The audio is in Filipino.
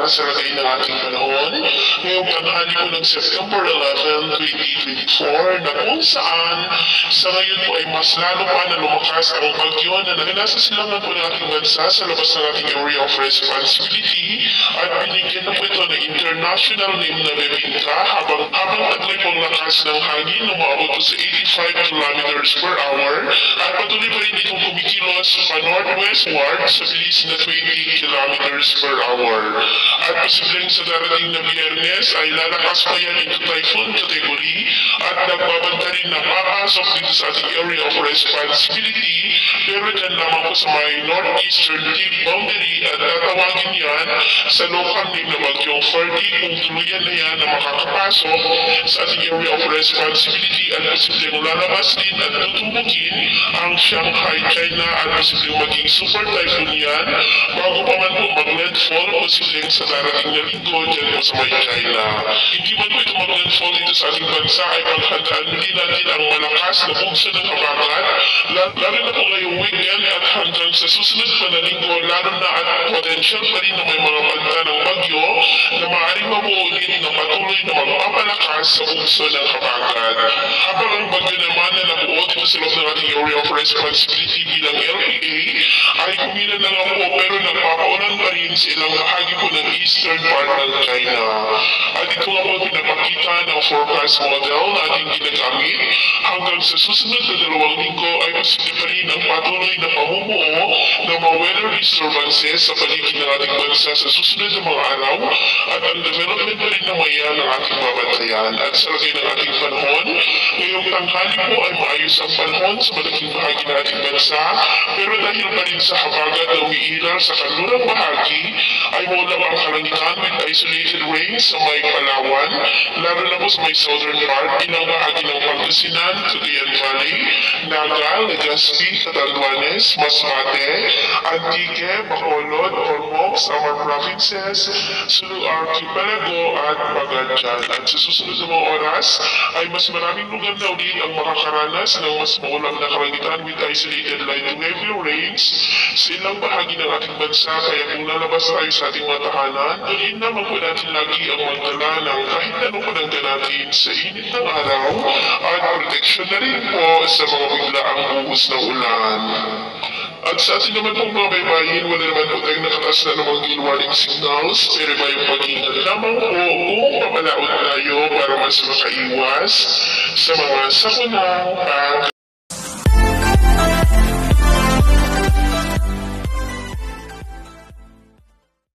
para sa lagay ng ating panahon ngayong tanghali po ng September 11, 2024 na kung saan sa ngayon po ay mas lalo pa na lumakas ang bagyo na nasa silangan po ng ating bansa sa labas ng ating area of responsibility at binigyan na po ito ng international name na Bebinka habang taglay po ang lakas ng hangin na umabot po sa 85 kilometers per hour at patuloy pa rin itong kumikilos pa northwestward sa bilis na 20 kilometers per hour. At posibleng sa darating na Biyernes ay lalakas pa yan into typhoon category at nagbabanta rin na papasok dito sa ating area of responsibility pero dyan lamang po sa may northeastern deep boundary at tatawagin yan sa local name na bagyong Ferdy kung tuluyan na yan na makakapasok sa ating area of responsibility at posibleng lalabas din at tutumukin ang Shanghai, China at posibleng maging super typhoon yan bago pa man po mag-landfall posibleng sa darating na linggo dyan po sa may China. Hindi man po ito mag-landfall dito sa ating bansa ay paghandaan din natin ang malakas na bugso ng habagat lalo na po ngayong weekend at hanggang sa susunod pa na linggo lalo na at potential pa rin na may mga banta ng bagyo na maaaring mabuulit na patuloy na magpapalakas sa bugso ng habagat. Habang ang bagyo naman na nabuo dito sa loob ng ating area of responsibility bilang LPA ay kumina na lang po pero nagpapaulan pa rin sa ilang bahagi po ng eastern part ng China. At ito nga po pinapakita ng forecast model na ating ginagamit hanggang sa susunod na 2 linggo ay posible pa rin ang patuloy na pamumuo ng mga weather disturbances sa paligid ng ating bansa sa susunod na mga araw at ang development pa rin na mayan ang ating babantayan. At sa lagay ng ating panahon, ngayong tanghali po ay maayos ang panahon sa malaking bahagi ng ating bansa pero dahil pa rin sa habagat na umiiral sa kanlurang bahagi ay maulap ang kalangitan with isolated rains sa may Palawan, lalo na po sa may southern part, ilang bahagi ng Pangasinan, Cagayan Valley, Naga, Legazpi, Catanduanes, Masbate, Antique, Bacolod, Ormoc, Samar Provinces, Sulu Archipelago at Pagadian. At sa susunod na mga oras ay mas maraming lugar na ulit ang makakaranas ng mas maulam na kalangitan with isolated light to heavy rains sa ilang bahagi ng ating bansa. Kaya kung lalabas tayo sa ating mga tahanan, dalhin naman po natin lagi ang magdala ng kahit anong panangga natin sa init ng araw at protection na rin po sa mga biglaang buhos ng ulan. At sa atin naman pong mga baybayin, wala naman po tayong nakataas na namang gale warning signals, pero bayong pag-ingat lamang po kung papalaot tayo para mas makaiwas sa mga sakunang